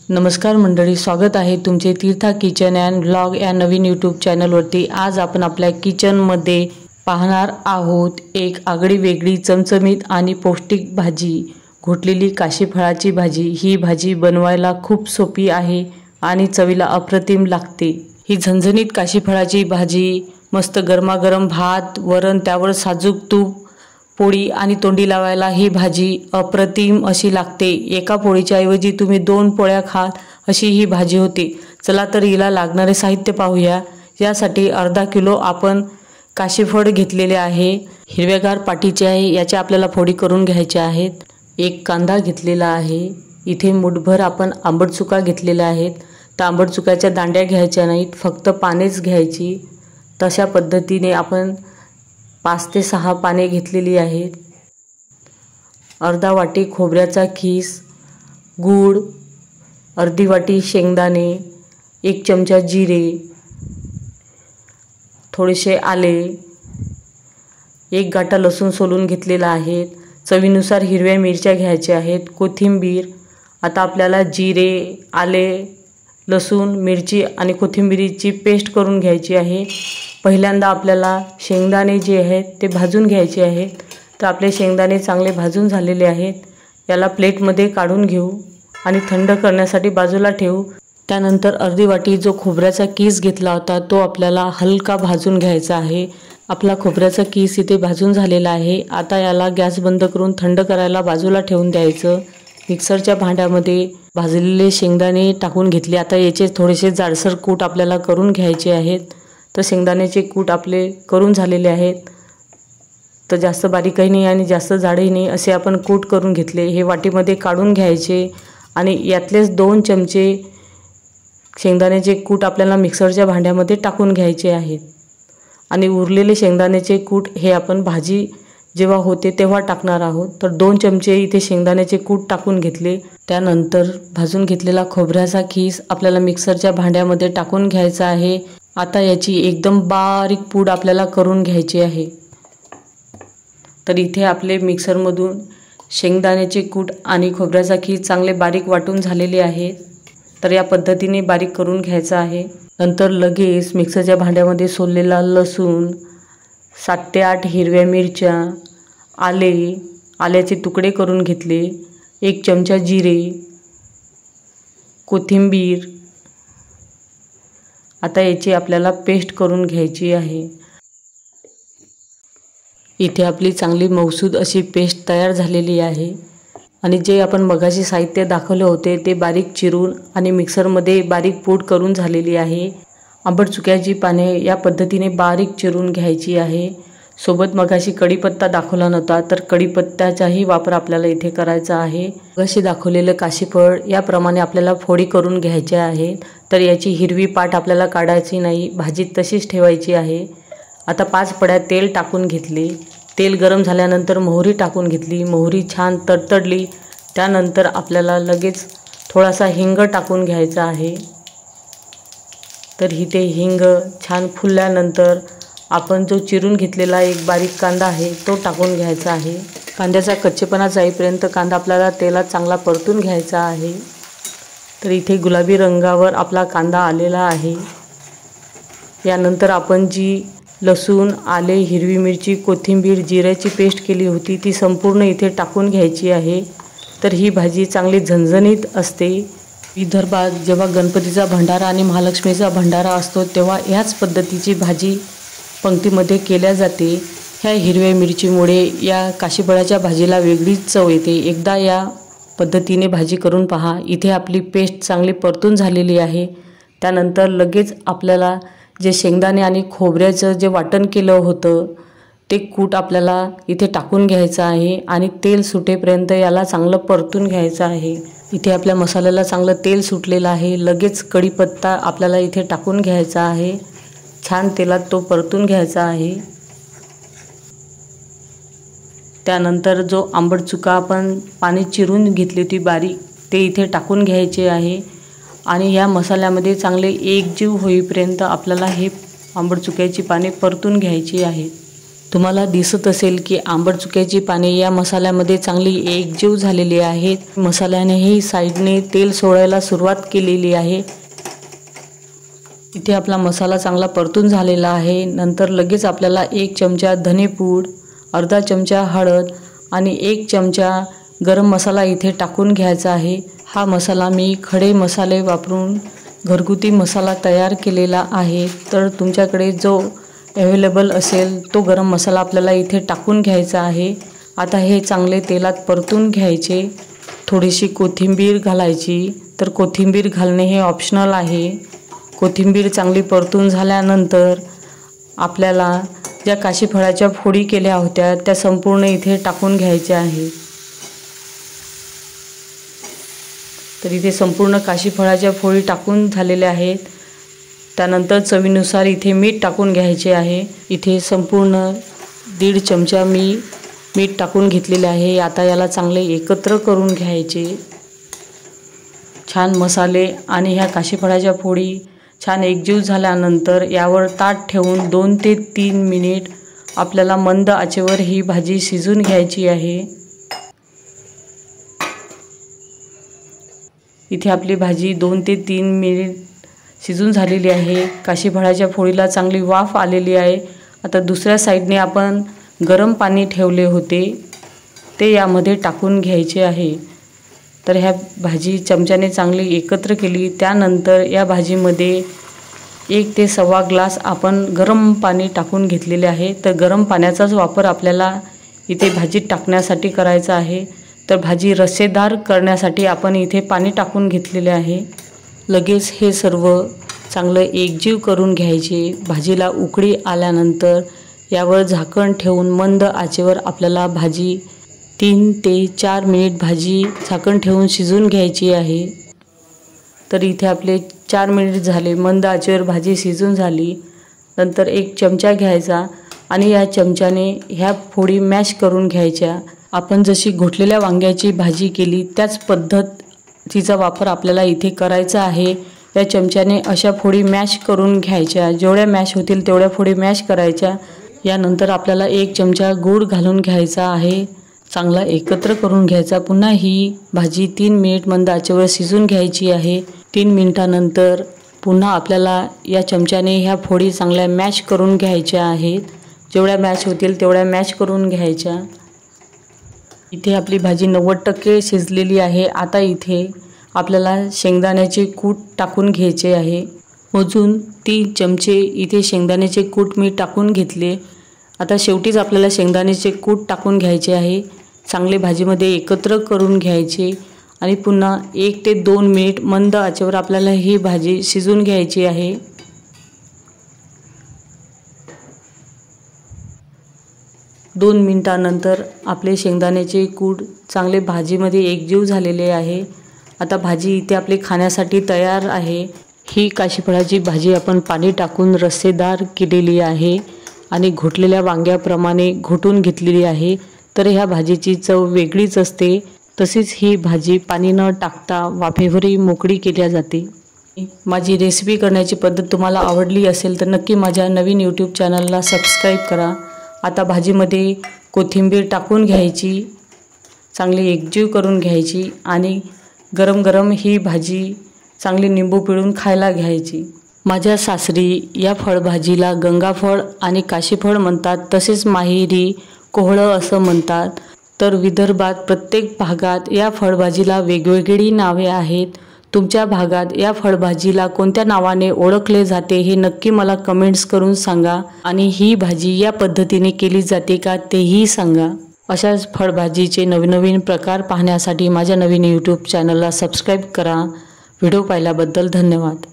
नमस्कार मंडळी, स्वागत आहे तुमचे तीर्था किचन अँड व्लॉग या नवीन यूट्यूब चॅनलवरती। आज आपण आपल्या किचनमध्ये पाहणार आहोत एक आगळी वेगळी चमचमीत आणि पौष्टिक भाजी, घोटलेली काशीफळाची भाजी। ही भाजी बनवायला खूप सोपी आहे आणि चवीला अप्रतिम लागते। ही झणझणीत काशीफळाची भाजी मस्त गरमागरम भात, वरण, त्यावर साजूक तूप, पोळी आणि तोंडी लावायला ही भाजी अप्रतिम अशी लागते। एका पोळीच्या ऐवजी तुम्ही 2 पोळ्या खाल अशी ही भाजी होते। चला तर हिला लागणारे साहित्य पाहूया। यासाठी अर्धा किलो आपण काशीफळ घेतलेले आहे, हिरव्यागार पाटीचे आहे। याच्या आपल्याला फोडी करून घ्यायच्या आहेत। एक कांदा घेतलेला आहे। इथे मुठभर आपण आंबट चुका घेतलेल्या आहेत। तर आंबट चुकाच्या दांड्या घ्यायच्या नाहीत, फक्त पानेच घ्यायची। तशा पद्धतीने आपण 5 ते 6 पाने घेतलेली आहेत। अर्धा वाटी खोबऱ्याचा खीस, गूळ, अर्धी वाटी शेंगदाणे, 1 चमचा जिरे, थोडेसे आले, 1 गाठा लसूण सोलून घेतलेला आहे। चवीनुसार हिरव्या मिरच्या घ्यायच्या आहेत, कोथिंबीर। आता आपल्याला जिरे, आले, लसूण, मिरची आणि कोथिंबीरीची पेस्ट करून घ्यायची आहे। पहिल्यांदा आपल्याला शेंगदाणे जे आहेत ते भाजून घ्यायचे आहेत। तर आपले शेंगदाणे चांगले भाजून झालेले आहेत। याला प्लेटमध्ये काढून घेऊ आणि थंड करण्यासाठी बाजूला ठेवू। त्यानंतर अर्धी वाटी जो खोबऱ्याचा कीस घेतला होता तो आपल्याला हलका भाजून घ्यायचा आहे। आपला खोबऱ्याचा कीस इथे भाजून झालेला आहे। आता याला गॅस बंद करून थंड करायला बाजूला ठेवून द्यायचं। मिक्सरच्या भांड्यामध्ये भाजलेले शेंगदाणे टाकून घेतले। आता याचे थोडेसे जाडसर कूट आपल्याला करून घ्यायचे आहेत। तर शेंगदाण्याचे कूट आपले करून झालेले आहेत। तर जास्त बारीकही नाही आणि जास्त जाडही नाही असे आपण कूट करून घेतले। हे वाटीमध्ये काढून घ्यायचे आणि यातलेच 2 चमचे शेंगदाण्याचे कूट आपल्याला मिक्सरच्या भांड्यामध्ये टाकून घ्यायचे आहेत। आणि उरलेले शेंगदाण्याचे कूट हे आपण भाजी जेव्हा होते तेव्हा टाकणार आहोत। तर 2 चमचे इथे शेंगदाण्याचे कूट टाकून घेतले। त्यानंतर भाजून घेतलेला खोबऱ्याचा खीस आपल्याला मिक्सरच्या भांड्यामध्ये टाकून घ्यायचा आहे। आता याची एकदम बारीक पूड आपल्याला करून घ्यायची आहे। तर इथे आपले मिक्सरमधून शेंगदाण्याचे कूट आणि खोबऱ्याचा खीस चांगले बारीक वाटून झालेले आहेत। तर या पद्धतीने बारीक करून घ्यायचा आहे। नंतर लगेच मिक्सरच्या भांड्यामध्ये सोललेला लसूण, 7 ते 8 हिरव्या मिरच्या, आल्याचे तुकडे करून घेतले, 1 चमचा जिरे, कोथिंबीर। आता याची आपल्याला पेस्ट करून घ्यायची आहे। इथे आपली चांगली मौसूद अशी पेस्ट तयार झालेली आहे। आणि जे आपण मगाशी साहित्य दाखवले होते ते बारीक चिरून आणि मिक्सरमध्ये बारीक पूड करून झालेली आहे। आंबट चुक्याची पाने या पद्धतीने बारीक चिरून घ्यायची आहे। सोबत मगाशी कढीपत्ता दाखवला नव्हता, तर कढीपत्त्याचाही वापर आपल्याला इथे करायचा आहे। मगाशी दाखवलेलं काशीफळ याप्रमाणे आपल्याला फोडी करून घ्यायच्या आहेत। तर याची हिरवी पाट आपल्याला काढायची नाही, भाजीत तशीच ठेवायची आहे। आता 5 पड्या तेल टाकून घेतले। तेल गरम झाल्यानंतर मोहरी टाकून घेतली। मोहरी छान तडतडली त्यानंतर आपल्याला लगेच थोडासा हिंग टाकून घ्यायचा आहे। तर इथे हिंग छान फुलल्यानंतर आपण जो चिरून घेतलेला एक बारीक कांदा आहे तो टाकून घ्यायचा आहे। कांद्याचा कच्चेपणा जाईपर्यंत कांदा आपल्याला तेलात चांगला परतून घ्यायचा आहे। तर इथे गुलाबी रंगावर आपला कांदा आलेला आहे। यानंतर आपण जी लसूण, आले, हिरवी मिरची, कोथिंबीर, जिऱ्याची पेस्ट केली होती ती संपूर्ण इथे टाकून घ्यायची आहे। तर ही भाजी चांगली झणझणीत असते। विदर्भात जेव्हा गणपतीचा भंडारा आणि महालक्ष्मीचा भंडारा असतो तेव्हा ह्याच पद्धतीची भाजी पंक्तीमध्ये केल्या जाते। ह्या हिरव्या मिरचीमुळे या काशीफळाच्या भाजीला वेगळीच चव येते। एकदा या पद्धतीने भाजी करून पहा। इथे आपली पेस्ट चांगली परतून झालेली आहे। त्यानंतर लगेच आपल्याला जे शेंगदाणे आणि खोबऱ्याचं जे वाटण केलं होतं ते कूट आपल्याला इथे टाकून घ्यायचं आहे आणि तेल सुटेपर्यंत याला चांगलं परतून घ्यायचं आहे। इथे आपल्या मसाल्याला चांगलं तेल सुटलेलं आहे। लगेच कढीपत्ता आपल्याला इथे टाकून घ्यायचा आहे। छान तेलात तो परतून घ्यायचा आहे। त्यानंतर जो आंबट चुका आपण पाणी चिरून घेतली होती बारीक ते इथे टाकून घ्यायचे आहे। आणि या मसाल्यामध्ये चांगले एकजीव होईपर्यंत आपल्याला हे आंबट चुक्याची पाने परतून घ्यायची आहेत। तुम्हाला दिसत असेल की आंबट चुक्याची पाने या मसाल्यामध्ये चांगली एकजीव झालेली आहेत। मसाल्यानेही साईडने तेल सोडायला सुरुवात केलेली आहे। इथे आपला मसाला चांगला परतून झालेला आहे। नंतर लगेच आपल्याला 1 चमचा धनेपूड, अर्धा चमचा हळद आणि 1 चमचा गरम मसाला इथे टाकून घ्यायचा आहे। हा मसाला मी खडे मसाले वापरून घरगुती मसाला तयार केलेला आहे। तर तुमच्याकडे जो अवेलेबल असेल तो गरम मसाला आपल्याला इथे टाकून घ्यायचा आहे। आता हे चांगले तेलात परतून घ्यायचे। थोडीशी कोथिंबीर घालायची, तर कोथिंबीर घालणे हे ऑप्शनल आहे। कोथिंबीर चांगली परतून झाल्यानंतर आपल्याला ज्या काशीफळाच्या फोडी केल्या होत्या त्या संपूर्ण इथे टाकून घ्यायच्या आहे। तर इथे संपूर्ण काशीफळाच्या फोडी टाकून झालेल्या आहेत। त्यानंतर चवीनुसार इथे मीठ टाकून घ्यायचे आहे। इथे संपूर्ण 1.5 चमचा मी मीठ टाकून घेतलेले आहे। आता याला चांगले एकत्र करून घ्यायचे। छान मसाले आणि ह्या काशीफळाच्या फोडी छान एकजीव झाल्यानंतर यावर ताट ठेवून 2 ते 3 मिनिट आपल्याला मंद आचेवर ही भाजी शिजून घ्यायची आहे। इथे आपली भाजी 2 ते 3 मिनिट शिजून झालेली आहे। काशीफळाच्या फोडीला चांगली वाफ आलेली आहे। आता दुसऱ्या साईडने आपण गरम पाणी ठेवले होते ते यामध्ये टाकून घ्यायचे आहे। तर ह्या भाजी चमच्याने चांगली एकत्र केली। त्यानंतर या भाजीमध्ये 1 ते सव्वा ग्लास आपण गरम पाणी टाकून घेतलेले आहे। तर गरम पाण्याचाच वापर आपल्याला इथे भाजीत टाकण्यासाठी करायचा आहे। तर भाजी रस्सेदार करण्यासाठी आपण इथे पाणी टाकून घेतलेले आहे। लगेच हे सर्व चांगलं एकजीव करून घ्यायचे। भाजीला उकळी आल्यानंतर यावर झाकण ठेवून मंद आचेवर आपल्याला भाजी 3 ते 4 मिनिट भाजी झाकण ठेवून शिजून घ्यायची आहे। तर इथे आपले 4 मिनिट झाले, मंद आचेवर भाजी शिजून झाली। नंतर 1 चमचा घ्यायचा आणि या चमच्याने ह्या फोडी मॅश करून घ्यायच्या। आपण जशी घोटलेल्या वांग्याची भाजी केली त्याच पद्धतीचा वापर आपल्याला इथे करायचा आहे। या चमच्याने अशा फोडी मॅश करून घ्यायच्या। जेवढ्या मॅश होतील तेवढ्या फोडी मॅश करायच्या। यानंतर आपल्याला 1 चमचा गूळ घालून घ्यायचा आहे। चांगला एकत्र करून घ्यायचा। पुन्हा ही भाजी 3 मिनिट मंद आचेवर शिजून घ्यायची आहे। 3 मिनिटानंतर पुन्हा आपल्याला या चमच्याने ह्या फोडी चांगल्या मॅश करून घ्यायच्या आहेत। जेवढ्या मॅश होतील तेवढ्या मॅश करून घ्यायच्या। इथे आपली भाजी 90% शिजलेली आहे। आता इथे आपल्याला शेंगदाण्याचे कूट टाकून घ्यायचे आहे। मोजून 3 चमचे इथे शेंगदाण्याचे कूट मी टाकून घेतले। आता शेवटीच आपल्याला शेंगदाण्याचे कूट टाकून घ्यायचे आहे। चांगले भाजीमध्ये एकत्र करून घ्यायचे आणि पुन्हा 1 ते 2 मिनिट मंद आचेवर आपल्याला ही भाजी शिजून घ्यायची आहे। 2 मिनिटानंतर आपले शेंगदाण्याचे कूट चांगले भाजीमध्ये एकजीव झालेले आहे। आता भाजी इथे आपली खाण्यासाठी तयार आहे। ही काशीफळाची भाजी आपण पाणी टाकून रस्सेदार केलेली आहे आणि घोटलेल्या वांग्याप्रमाणे घोटून घेतलेली आहे। तर ह्या भाजीची चव वेगळीच असते। तसेच ही भाजी पाणी न टाकता वाफेवरही मोकळी केली जाते। माझी रेसिपी करण्याची पद्धत तुम्हाला आवडली असेल तर नक्की माझ्या नवीन यूट्यूब चॅनलला सबस्क्राईब करा। आता भाजीमध्ये कोथिंबीर टाकून घ्यायची, चांगली एकजीव करून घ्यायची आणि गरम गरम ही भाजी चांगली निंबू पिळून खायला घ्यायची। माझ्या सासरी या फळभाजीला गंगाफळ आणि काशीफळ म्हणतात, तसेच माहेरी कोहळं असं म्हणतात। तर विदर्भात प्रत्येक भागात या फळभाजीला वेगवेगळी नावे आहेत। तुमच्या भागात या फळभाजीला कोणत्या नावाने ओळखले जाते हे नक्की मला कमेंट्स करून सांगा आणि ही भाजी या पद्धतीने केली जाते का तेही सांगा। अशाच फळभाजीचे नवीन प्रकार पाहण्यासाठी माझ्या नवीन यूट्यूब चॅनलला सबस्क्राईब करा। व्हिडिओ पाहिल्याबद्दल धन्यवाद।